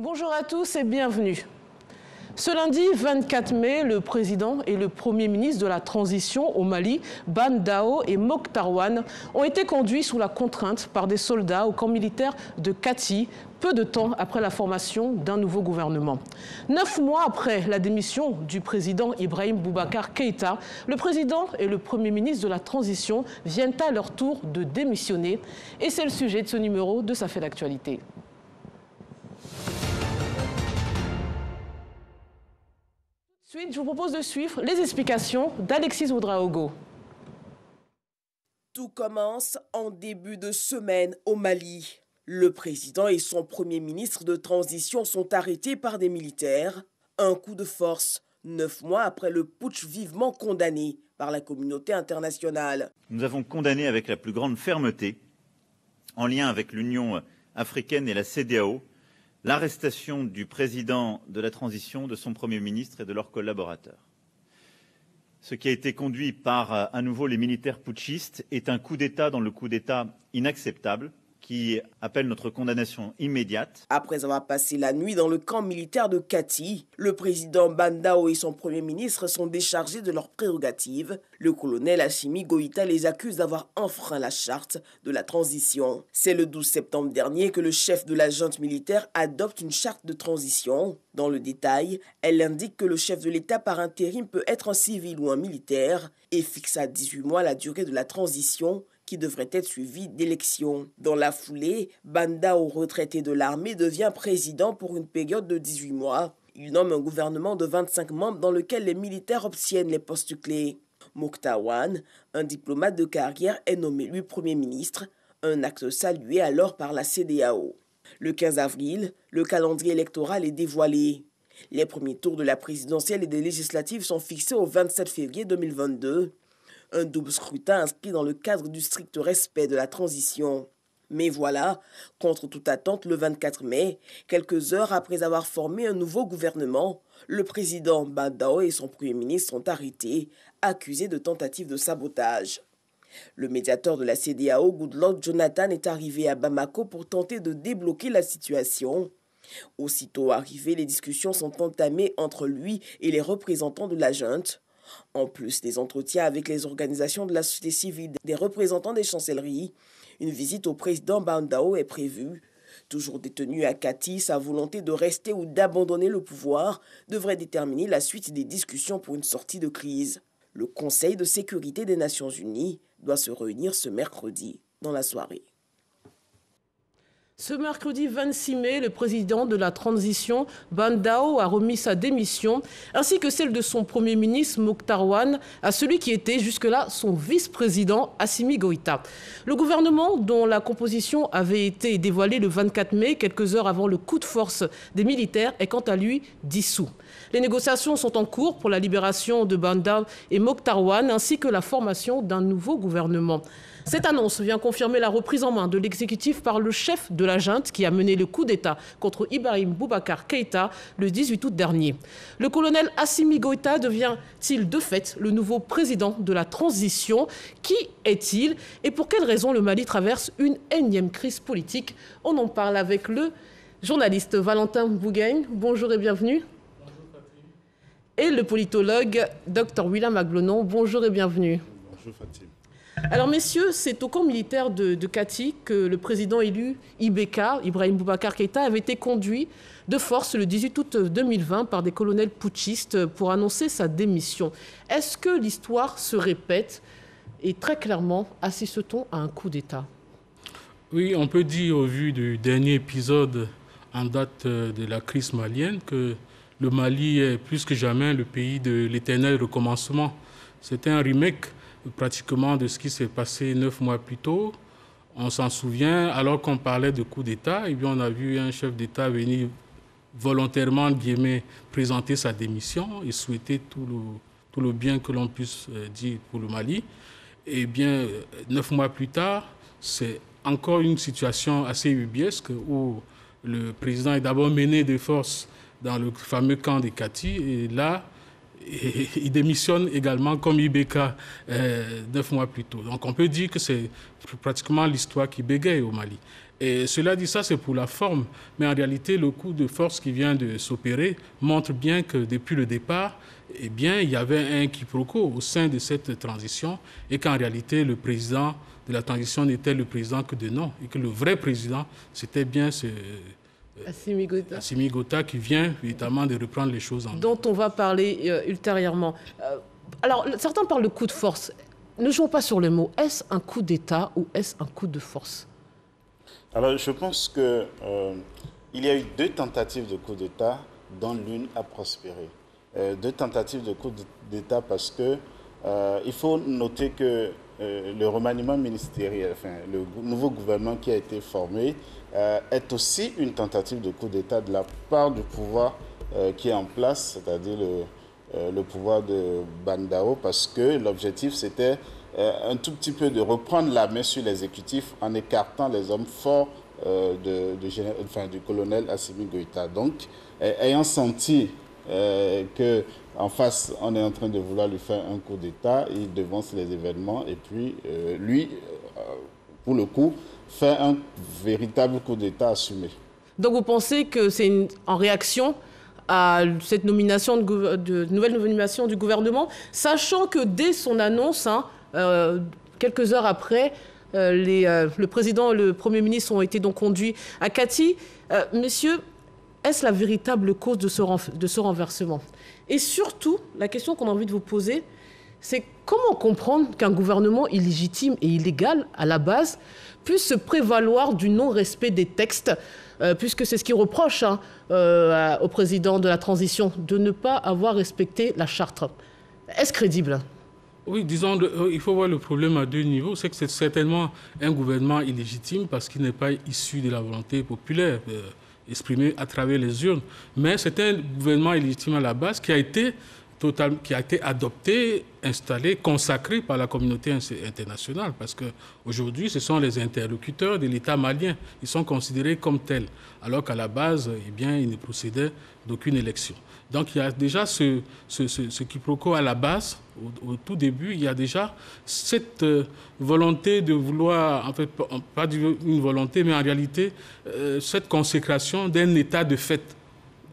Bonjour à tous et bienvenue. Ce lundi 24 mai, le président et le premier ministre de la transition au Mali, Ban Dao et Mokhtar Wane, ont été conduits sous la contrainte par des soldats au camp militaire de Kati, peu de temps après la formation d'un nouveau gouvernement. 9 mois après la démission du président Ibrahim Boubacar Keïta, le président et le premier ministre de la transition viennent à leur tour de démissionner. Et c'est le sujet de ce numéro de Ça fait l'actualité. Ensuite, je vous propose de suivre les explications d'Alexis Ouedraogo. Tout commence en début de semaine au Mali. Le président et son premier ministre de transition sont arrêtés par des militaires. Un coup de force, 9 mois après le putsch vivement condamné par la communauté internationale. Nous avons condamné avec la plus grande fermeté, en lien avec l'Union africaine et la CEDEAO, l'arrestation du président de la transition, de son Premier ministre et de leurs collaborateurs. Ce qui a été conduit par à nouveau les militaires putschistes est un coup d'État dans le coup d'État inacceptable qui appelle notre condamnation immédiate. Après avoir passé la nuit dans le camp militaire de Kati, le président Ban Dao et son premier ministre sont déchargés de leurs prérogatives. Le colonel Assimi Goïta les accuse d'avoir enfreint la charte de la transition. C'est le 12 septembre dernier que le chef de la junte militaire adopte une charte de transition. Dans le détail, elle indique que le chef de l'État par intérim peut être un civil ou un militaire et fixe à 18 mois la durée de la transition qui devrait être suivi d'élections. Dans la foulée, Ban Dao, retraité de l'armée, devient président pour une période de 18 mois. Il nomme un gouvernement de 25 membres dans lequel les militaires obtiennent les postes clés. Mokhtar Wane, un diplomate de carrière, est nommé lui Premier ministre, un acte salué alors par la CEDEAO. Le 15 avril, le calendrier électoral est dévoilé. Les premiers tours de la présidentielle et des législatives sont fixés au 27 février 2022. Un double scrutin inscrit dans le cadre du strict respect de la transition. Mais voilà, contre toute attente, le 24 mai, quelques heures après avoir formé un nouveau gouvernement, le président Ban Dao et son premier ministre sont arrêtés, accusés de tentative de sabotage. Le médiateur de la CEDEAO, Goodluck Jonathan, est arrivé à Bamako pour tenter de débloquer la situation. Aussitôt arrivé, les discussions sont entamées entre lui et les représentants de la junte. En plus des entretiens avec les organisations de la société civile, des représentants des chancelleries, une visite au président Ban Dao est prévue. Toujours détenu à Kati, sa volonté de rester ou d'abandonner le pouvoir devrait déterminer la suite des discussions pour une sortie de crise. Le Conseil de sécurité des Nations Unies doit se réunir ce mercredi dans la soirée. Ce mercredi 26 mai, le président de la transition, Ban Dao, a remis sa démission, ainsi que celle de son premier ministre, Mokhtar Wane, à celui qui était jusque-là son vice-président, Assimi Goïta. Le gouvernement, dont la composition avait été dévoilée le 24 mai, quelques heures avant le coup de force des militaires, est quant à lui dissous. Les négociations sont en cours pour la libération de Ban Dao et Mokhtar Wane, ainsi que la formation d'un nouveau gouvernement. Cette annonce vient confirmer la reprise en main de l'exécutif par le chef de la junte qui a mené le coup d'État contre Ibrahim Boubacar Keïta le 18 août dernier. Le colonel Assimi Goïta devient-il de fait le nouveau président de la transition? Qui est-il et pour quelles raisons le Mali traverse une énième crise politique? On en parle avec le journaliste Valentin Bougagne. Bonjour et bienvenue. Bonjour Fatim. Et le politologue Dr William Aglonon. Bonjour et bienvenue. Bonjour Fatim. Alors messieurs, c'est au camp militaire de Kati que le président élu IBK, Ibrahim Boubacar Keïta, avait été conduit de force le 18 août 2020 par des colonels putschistes pour annoncer sa démission. Est-ce que l'histoire se répète et très clairement assiste-t-on à un coup d'État? Oui, on peut dire au vu du dernier épisode en date de la crise malienne que le Mali est plus que jamais le pays de l'éternel recommencement. C'est un remake pratiquement de ce qui s'est passé 9 mois plus tôt. On s'en souvient, alors qu'on parlait de coup d'État, eh bien, on a vu un chef d'État venir volontairement présenter sa démission et souhaiter tout le bien que l'on puisse dire pour le Mali. Eh bien, 9 mois plus tard, c'est encore une situation assez ubuesque où le président est d'abord mené de force dans le fameux camp de Kati et là, et il démissionne également comme IBK 9 mois plus tôt. Donc on peut dire que c'est pratiquement l'histoire qui bégaye au Mali. Et cela dit, ça c'est pour la forme. Mais en réalité, le coup de force qui vient de s'opérer montre bien que depuis le départ, eh bien, il y avait un quiproquo au sein de cette transition et qu'en réalité, le président de la transition n'était le président que de nom et que le vrai président, c'était bien Assimi Goïta qui vient évidemment de reprendre les choses en main. Dont on va parler ultérieurement. Alors, certains parlent de coup de force. Ne jouons pas sur le mot. Est-ce un coup d'État ou est-ce un coup de force? Alors, je pense qu'il y a eu 2 tentatives de coup d'État, dont l'une a prospéré. 2 tentatives de coup d'État parce que il faut noter que le remaniement ministériel, enfin, le nouveau gouvernement qui a été formé, est aussi une tentative de coup d'État de la part du pouvoir qui est en place, c'est-à-dire le pouvoir de Bandao, parce que l'objectif c'était un tout petit peu de reprendre la main sur l'exécutif en écartant les hommes forts du colonel Assimi Goïta. Donc, ayant senti qu'en face, on est en train de vouloir lui faire un coup d'État, il devance les événements et puis lui, pour le coup, fait un véritable coup d'État assumé. Donc vous pensez que c'est en réaction à cette nomination de nouvelle nomination du gouvernement, sachant que dès son annonce, quelques heures après, le président et le Premier ministre ont été donc conduits à Kati. Messieurs, est-ce la véritable cause de ce renversement? Et surtout, la question qu'on a envie de vous poser, c'est comment comprendre qu'un gouvernement illégitime et illégal, à la base, puisse se prévaloir du non-respect des textes, puisque c'est ce qu'il reproche au président de la transition, de ne pas avoir respecté la charte. Est-ce crédible? Oui, disons, il faut voir le problème à 2 niveaux. C'est que c'est certainement un gouvernement illégitime parce qu'il n'est pas issu de la volonté populaire exprimée à travers les urnes. Mais c'est un gouvernement illégitime à la base qui a été adopté, installé, consacré par la communauté internationale. Parce qu'aujourd'hui, ce sont les interlocuteurs de l'État malien. Ils sont considérés comme tels. Alors qu'à la base, eh bien, ils ne procédaient d'aucune élection. Donc il y a déjà ce quiproquo à la base, au tout début, il y a déjà cette volonté de vouloir, en fait, pas une volonté, mais en réalité, cette consécration d'un état de fait.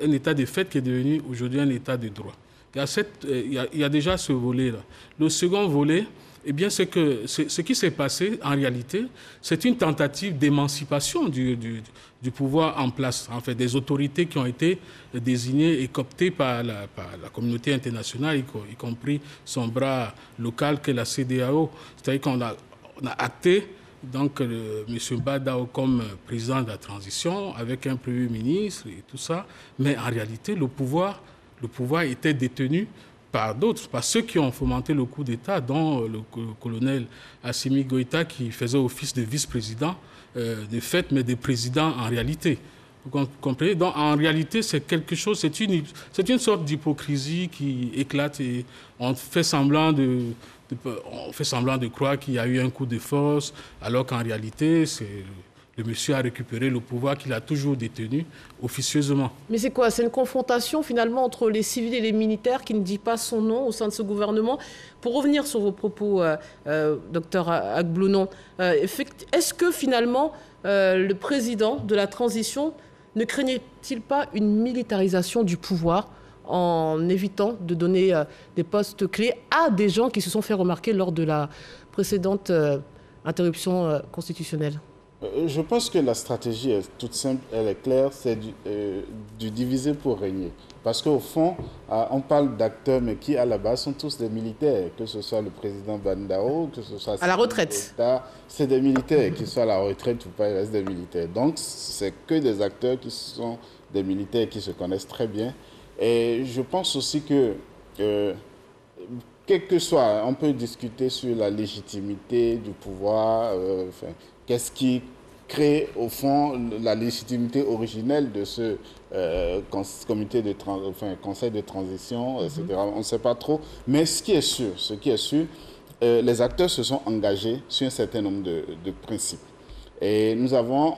Un état de fait qui est devenu aujourd'hui un état de droit. Il y a déjà ce volet-là. Le second volet, eh bien, c'est que ce qui s'est passé, en réalité, c'est une tentative d'émancipation du pouvoir en place, en fait, des autorités qui ont été désignées et cooptées par la communauté internationale, y compris son bras local qu'est la CEDEAO. C'est-à-dire qu'on a acté donc, M. Bandao comme président de la transition, avec un Premier ministre et tout ça, mais en réalité, le pouvoir était détenu par d'autres, par ceux qui ont fomenté le coup d'État, dont le colonel Assimi Goïta, qui faisait office de vice-président, de fait, mais de président en réalité. Vous comprenez? Donc, en réalité, c'est quelque chose, c'est une sorte d'hypocrisie qui éclate et on fait semblant de croire qu'il y a eu un coup de force, alors qu'en réalité, le monsieur a récupéré le pouvoir qu'il a toujours détenu officieusement. Mais c'est quoi? C'est une confrontation finalement entre les civils et les militaires qui ne dit pas son nom au sein de ce gouvernement. Pour revenir sur vos propos, docteur Agblounon, est-ce que finalement le président de la transition ne craignait-il pas une militarisation du pouvoir en évitant de donner des postes clés à des gens qui se sont fait remarquer lors de la précédente interruption constitutionnelle? Je pense que la stratégie est toute simple, elle est claire, c'est du diviser pour régner. Parce qu'au fond, on parle d'acteurs, mais qui à la base sont tous des militaires, que ce soit le président Bandao, que ce soit... À la retraite. C'est des militaires, qu'ils soient à la retraite ou pas, ils restent des militaires. Donc, c'est que des acteurs qui sont des militaires qui se connaissent très bien. Et je pense aussi que, quel que soit, on peut discuter sur la légitimité du pouvoir, qu'est-ce qui crée, au fond, la légitimité originelle de ce conseil de transition, etc. On ne sait pas trop. Mais ce qui est sûr, les acteurs se sont engagés sur un certain nombre de principes. Et nous avons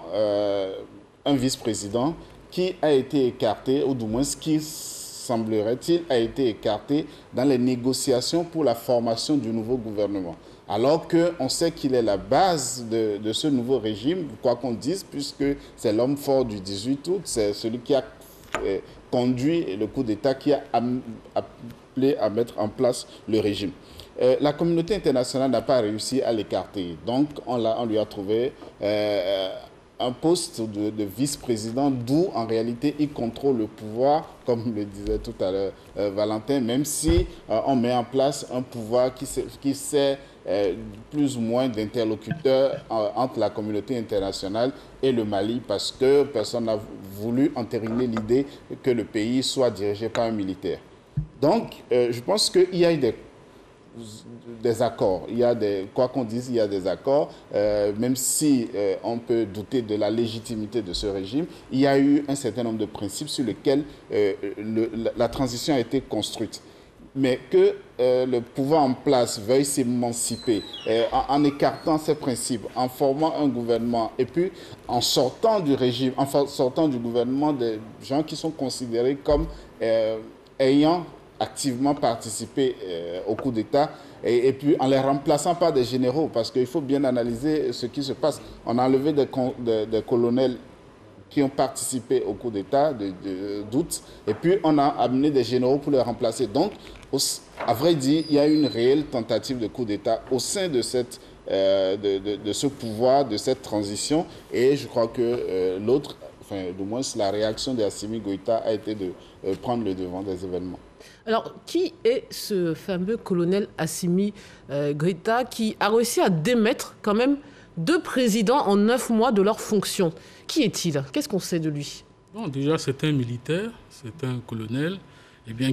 un vice-président qui a été écarté, ou du moins ce qui semblerait-il a été écarté dans les négociations pour la formation du nouveau gouvernement. alors qu'on sait qu'il est la base de ce nouveau régime, quoi qu'on dise, puisque c'est l'homme fort du 18 août, c'est celui qui a conduit le coup d'État, qui a appelé à mettre en place le régime. La communauté internationale n'a pas réussi à l'écarter, donc on lui a trouvé un poste de vice-président, d'où en réalité il contrôle le pouvoir, comme le disait tout à l'heure Valentin, même si on met en place un pouvoir qui sert plus ou moins d'interlocuteur entre la communauté internationale et le Mali, parce que personne n'a voulu entériner l'idée que le pays soit dirigé par un militaire. Donc, je pense qu'il y a eu des accords. Il y a quoi qu'on dise, il y a des accords, même si on peut douter de la légitimité de ce régime. Il y a eu un certain nombre de principes sur lesquels la transition a été construite. Mais que le pouvoir en place veuille s'émanciper en écartant ces principes, en formant un gouvernement et puis en sortant du régime, en sortant du gouvernement des gens qui sont considérés comme ayant activement participé au coup d'État et puis en les remplaçant par des généraux, parce qu'il faut bien analyser ce qui se passe. On a enlevé des colonels qui ont participé au coup d'État d'août, et puis on a amené des généraux pour les remplacer. Donc, à vrai dire, il y a une réelle tentative de coup d'État au sein de ce pouvoir, de cette transition, et je crois que du moins la réaction d'Assimi Goïta a été de prendre le devant des événements. Alors, qui est ce fameux colonel Assimi Goïta qui a réussi à démettre quand même 2 présidents en 9 mois de leurs fonctions? Qui est-il? Qu'est-ce qu'on sait de lui? Bon, déjà, c'est un militaire, c'est un colonel,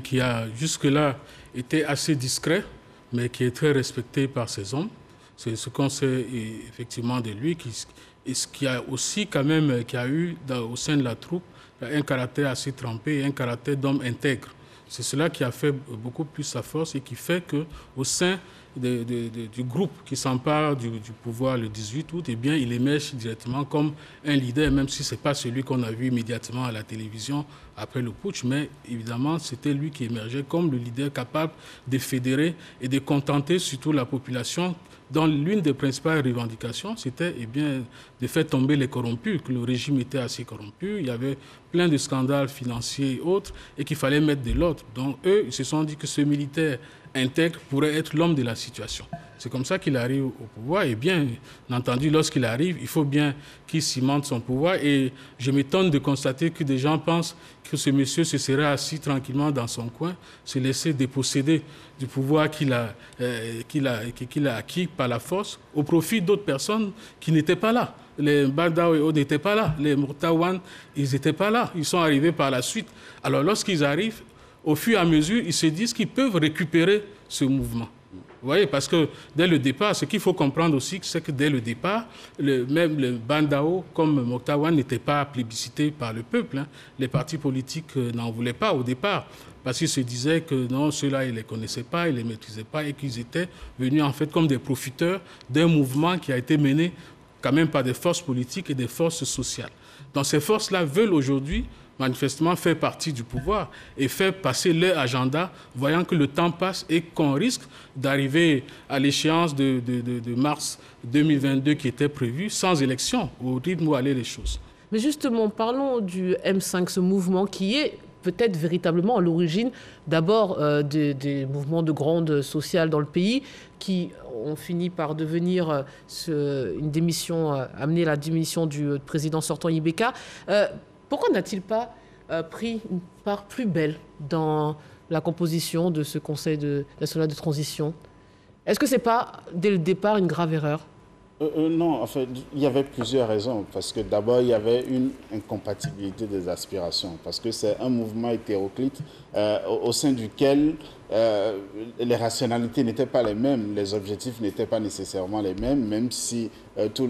qui a jusque-là été assez discret, mais qui est très respecté par ses hommes. C'est ce qu'on sait effectivement de lui, qui a aussi quand même, qui a eu au sein de la troupe un caractère assez trempé et un caractère d'homme intègre. C'est cela qui a fait beaucoup plus sa force et qui fait qu'au sein du groupe qui s'empare du pouvoir le 18 août, il émerge directement comme un leader, même si ce n'est pas celui qu'on a vu immédiatement à la télévision après le putsch, mais évidemment, c'était lui qui émergeait comme le leader capable de fédérer et de contenter surtout la population, dont l'une des principales revendications, c'était de faire tomber les corrompus, que le régime était assez corrompu, il y avait plein de scandales financiers et autres, et qu'il fallait mettre de l'ordre. Donc eux, ils se sont dit que ce militaire intègre pourrait être l'homme de la situation. C'est comme ça qu'il arrive au pouvoir. Et bien entendu, lorsqu'il arrive, il faut bien qu'il cimente son pouvoir. Et je m'étonne de constater que des gens pensent que ce monsieur se serait assis tranquillement dans son coin, se laisser déposséder du pouvoir qu'il a acquis par la force, au profit d'autres personnes qui n'étaient pas là. Les Bandao et autres n'étaient pas là. Les Mouktawan, ils n'étaient pas là. Ils sont arrivés par la suite. Alors lorsqu'ils arrivent, au fur et à mesure, ils se disent qu'ils peuvent récupérer ce mouvement. Vous voyez, parce que dès le départ, ce qu'il faut comprendre aussi, c'est que dès le départ, même le Bandao comme Mouktawan n'était pas plébiscité par le peuple. Les partis politiques n'en voulaient pas au départ, parce qu'ils se disaient que non, ceux-là, ils ne les connaissaient pas, ils ne les maîtrisaient pas, et qu'ils étaient venus en fait comme des profiteurs d'un mouvement qui a été mené quand même par des forces politiques et des forces sociales. Donc ces forces-là veulent aujourd'hui manifestement faire partie du pouvoir et faire passer leur agenda, voyant que le temps passe et qu'on risque d'arriver à l'échéance de mars 2022 qui était prévue sans élection, au rythme où allaient les choses. Mais justement, parlons du M5, ce mouvement qui est peut-être véritablement à l'origine d'abord des mouvements de gronde sociale dans le pays qui ont fini par devenir amener la démission du président sortant Ibeka. Pourquoi n'a-t-il pas pris une part plus belle dans la composition de ce Conseil national de transition? Est-ce que ce n'est pas, dès le départ, une grave erreur? Non, en fait, il y avait plusieurs raisons. Parce que d'abord, il y avait une incompatibilité des aspirations. Parce que c'est un mouvement hétéroclite au sein duquel les rationalités n'étaient pas les mêmes, les objectifs n'étaient pas nécessairement les mêmes, même si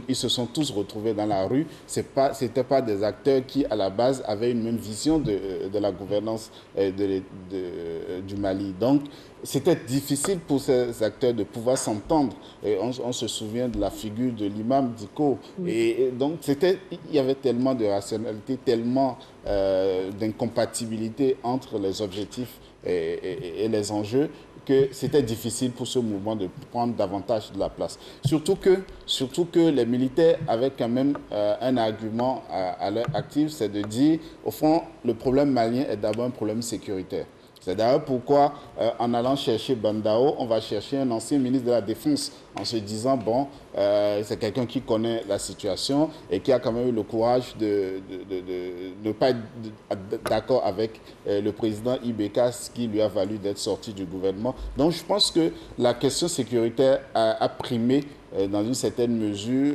ils se sont tous retrouvés dans la rue. C'était pas des acteurs qui, à la base, avaient une même vision de la gouvernance du Mali. Donc, c'était difficile pour ces acteurs de pouvoir s'entendre. On se souvient de la figure de l'imam Diko. Oui. Et donc, il y avait tellement de rationalité, tellement d'incompatibilité entre les objectifs et les enjeux, que c'était difficile pour ce mouvement de prendre davantage de la place. Surtout que les militaires avaient quand même un argument à leur actif, c'est de dire, au fond, le problème malien est d'abord un problème sécuritaire. C'est d'ailleurs pourquoi, en allant chercher Bandao, on va chercher un ancien ministre de la Défense, en se disant, bon, c'est quelqu'un qui connaît la situation et qui a quand même eu le courage de ne pas être d'accord avec le président Ibeka, ce qui lui a valu d'être sorti du gouvernement. Donc je pense que la question sécuritaire a primé dans une certaine mesure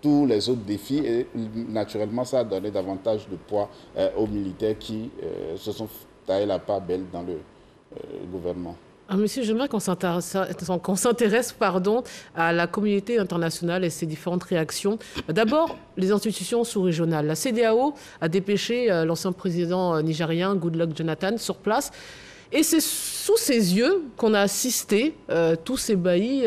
tous les autres défis, et naturellement ça a donné davantage de poids aux militaires qui se sont taillé la part belle dans le gouvernement. Monsieur, j'aimerais qu'on s'intéresse à la communauté internationale et ses différentes réactions. D'abord, les institutions sous-régionales. La CEDEAO a dépêché l'ancien président nigérien, Goodluck Jonathan, sur place. Et c'est sous ses yeux qu'on a assisté, tous ébahis,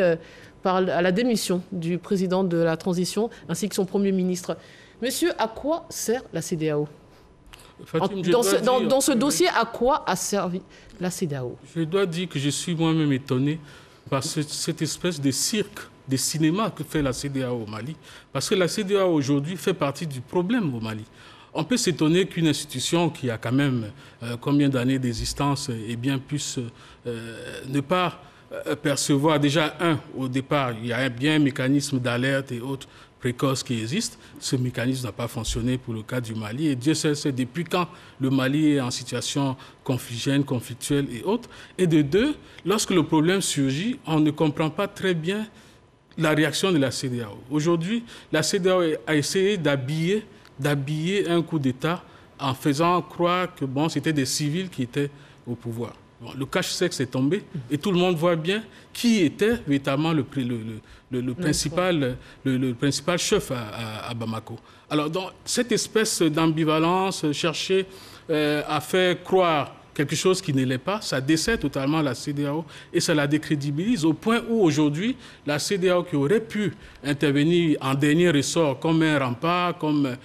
à la démission du président de la transition ainsi que son Premier ministre. Monsieur, à quoi sert la CEDEAO ? Dans ce dossier, à quoi a servi la CEDEAO? Je dois dire que je suis moi-même étonné par cette espèce de cirque, de cinéma que fait la CEDEAO au Mali. Parce que la CEDEAO aujourd'hui fait partie du problème au Mali. On peut s'étonner qu'une institution qui a quand même combien d'années d'existence et bien plus ne pas percevoir. Déjà, au départ, il y a bien un mécanisme d'alerte et autres précoce qui existe. Ce mécanisme n'a pas fonctionné pour le cas du Mali. Et Dieu sait depuis quand le Mali est en situation conflictuelle et autres. Et de deux, lorsque le problème surgit, on ne comprend pas très bien la réaction de la CEDEAO. Aujourd'hui, la CEDEAO a essayé d'habiller un coup d'État en faisant croire que c'était des civils qui étaient au pouvoir. Bon, le cache-sexe est tombé et tout le monde voit bien qui était véritablement le principal chef à Bamako. Alors, dans cette espèce d'ambivalence, chercher à faire croire quelque chose qui ne l'est pas, ça dessert totalement la CEDEAO et ça la décrédibilise au point où aujourd'hui, la CEDEAO qui aurait pu intervenir en dernier ressort comme un rempart, comme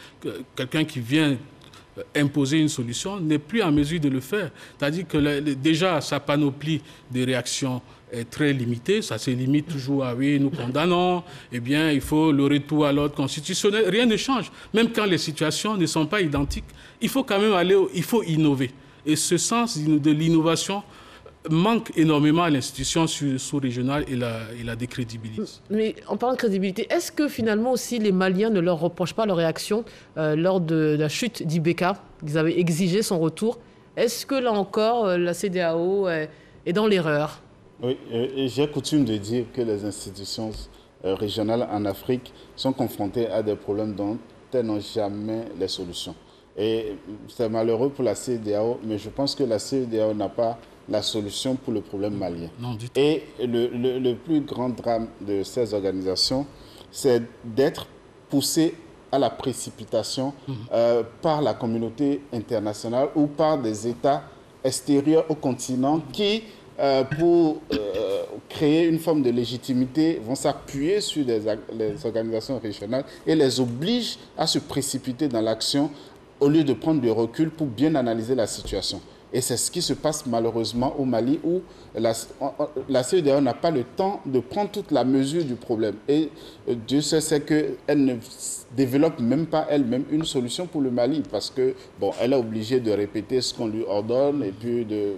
quelqu'un qui vient imposer une solution, n'est plus en mesure de le faire. C'est-à-dire que déjà, sa panoplie de réactions est très limitée. Ça se limite toujours à « oui, nous condamnons », eh bien, il faut le retour à l'ordre constitutionnel. Rien ne change. Même quand les situations ne sont pas identiques, il faut quand même il faut innover. Et ce sens de l'innovation manque énormément à l'institution sous-régionale et la décrédibilise. Mais en parlant de crédibilité, est-ce que finalement aussi les Maliens ne leur reprochent pas leur réaction lors de la chute d'Ibeka? Ils avaient exigé son retour. Est-ce que là encore, la CEDEAO est dans l'erreur? Oui, et j'ai coutume de dire que les institutions régionales en Afrique sont confrontées à des problèmes dont elles n'ont jamais les solutions. Et c'est malheureux pour la CEDEAO, mais je pense que la CEDEAO n'a pas la solution pour le problème malien. Non, du tout. Et le plus grand drame de ces organisations, c'est d'être poussé à la précipitation par la communauté internationale ou par des États extérieurs au continent qui, pour créer une forme de légitimité, vont s'appuyer sur les organisations régionales et les obligent à se précipiter dans l'action au lieu de prendre du recul pour bien analyser la situation. Et c'est ce qui se passe malheureusement au Mali où la CEDEAO n'a pas le temps de prendre toute la mesure du problème. Et Dieu sait qu'elle ne développe même pas elle-même une solution pour le Mali parce que, elle est obligée de répéter ce qu'on lui ordonne et puis de...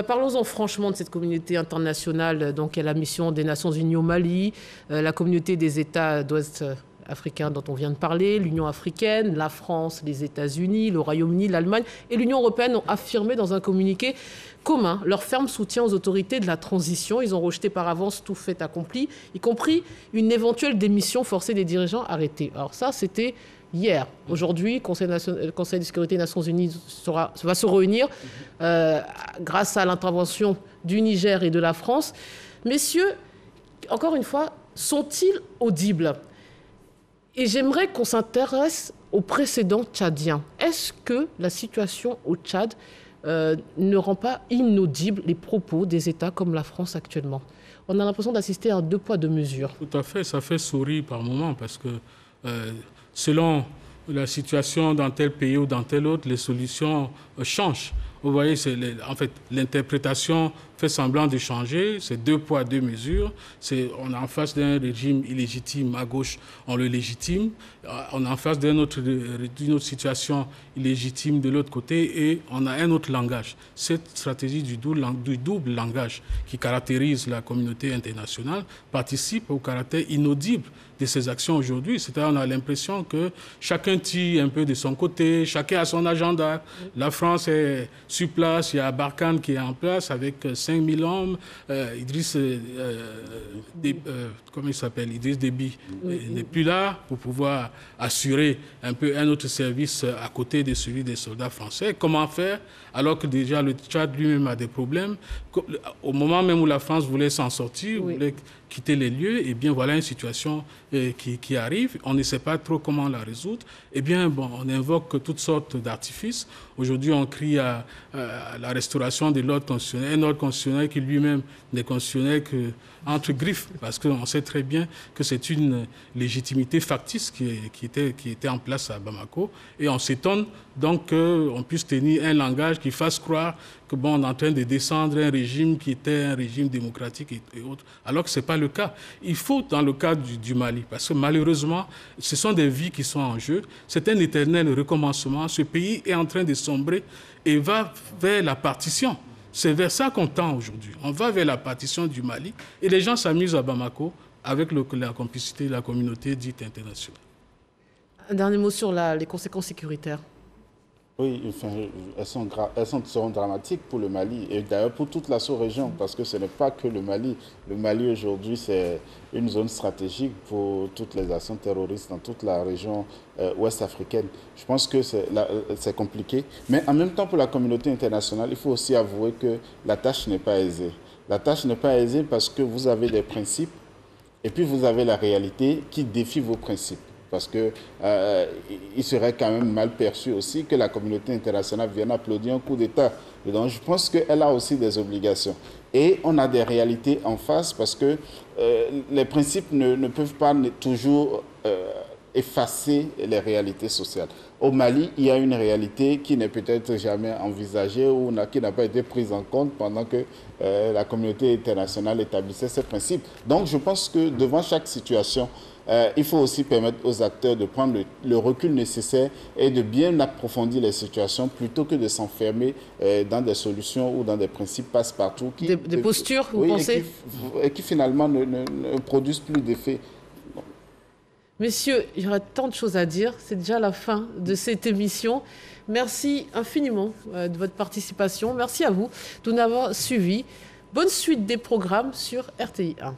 Parlons-en franchement de cette communauté internationale. Donc, il y a la mission des Nations Unies au Mali, la communauté des États d'Ouest africains dont on vient de parler, l'Union africaine, la France, les États-Unis, le Royaume-Uni, l'Allemagne et l'Union européenne ont affirmé dans un communiqué commun leur ferme soutien aux autorités de la transition. Ils ont rejeté par avance tout fait accompli, y compris une éventuelle démission forcée des dirigeants arrêtés. Alors ça, c'était hier. Aujourd'hui, le Conseil de sécurité des Nations Unies va se réunir grâce à l'intervention du Niger et de la France. Messieurs, encore une fois, sont-ils audibles ? Et j'aimerais qu'on s'intéresse au précédent tchadien. Est-ce que la situation au Tchad ne rend pas inaudibles les propos des États comme la France actuellement? On a l'impression d'assister à un deux poids, deux mesures. Tout à fait, ça fait sourire par moments parce que selon la situation dans tel pays ou dans tel autre, les solutions changent. Vous voyez, en fait, l'interprétation fait semblant de changer. C'est 2 poids, 2 mesures. On est en face d'un régime illégitime. À gauche, on le légitime. On est en face d'une autre situation illégitime de l'autre côté et on a un autre langage. Cette stratégie du double langage qui caractérise la communauté internationale participe au caractère inaudible de ces actions aujourd'hui. C'est-à-dire qu'on a l'impression que chacun tire un peu de son côté, chacun a son agenda. La France est sur place, il y a Barkhane qui est en place avec 5000 hommes. Idriss Déby n'est plus là pour pouvoir assurer un peu un autre service à côté de celui des soldats français. Comment faire alors que déjà le Tchad lui-même a des problèmes? Au moment même où la France voulait s'en sortir, voulait quitter les lieux, et bien voilà une situation qui arrive. On ne sait pas trop comment la résoudre. Eh bien, bon, on invoque toutes sortes d'artifices. Aujourd'hui, on crie à la restauration de l'ordre constitutionnel, un ordre constitutionnel qui lui-même n'est constitutionnel qu'entre griffes, parce qu'on sait très bien que c'est une légitimité factice qui était en place à Bamako. Et on s'étonne donc qu'on puisse tenir un langage qui fasse croire que bon, on est en train de descendre un régime qui était un régime démocratique et autres, alors que ce n'est pas le cas. Il faut, dans le cas du Mali, parce que malheureusement, ce sont des vies qui sont en jeu, c'est un éternel recommencement. Ce pays est en train de sombrer et va vers la partition. C'est vers ça qu'on tend aujourd'hui. On va vers la partition du Mali et les gens s'amusent à Bamako avec la complicité de la communauté dite internationale. Un dernier mot sur les conséquences sécuritaires. Oui, enfin, elles seront dramatiques pour le Mali et d'ailleurs pour toute la sous-région parce que ce n'est pas que le Mali. Le Mali aujourd'hui c'est une zone stratégique pour toutes les actions terroristes dans toute la région ouest africaine. Je pense que c'est compliqué, mais en même temps pour la communauté internationale, il faut aussi avouer que la tâche n'est pas aisée. La tâche n'est pas aisée parce que vous avez des principes et puis vous avez la réalité qui défie vos principes. Parce qu'il serait quand même mal perçu aussi que la communauté internationale vienne applaudir un coup d'État. Donc je pense qu'elle a aussi des obligations. Et on a des réalités en face parce que les principes ne peuvent pas toujours effacer les réalités sociales. Au Mali, il y a une réalité qui n'est peut-être jamais envisagée ou qui n'a pas été prise en compte pendant que la communauté internationale établissait ses principes. Donc je pense que devant chaque situation, il faut aussi permettre aux acteurs de prendre le recul nécessaire et de bien approfondir les situations plutôt que de s'enfermer dans des solutions ou dans des principes passe-partout. Des postures, vous pensez? Et qui finalement ne produisent plus d'effet. Bon. Messieurs, il y aurait tant de choses à dire. C'est déjà la fin de cette émission. Merci infiniment de votre participation. Merci à vous de nous avoir suivis. Bonne suite des programmes sur RTI 1.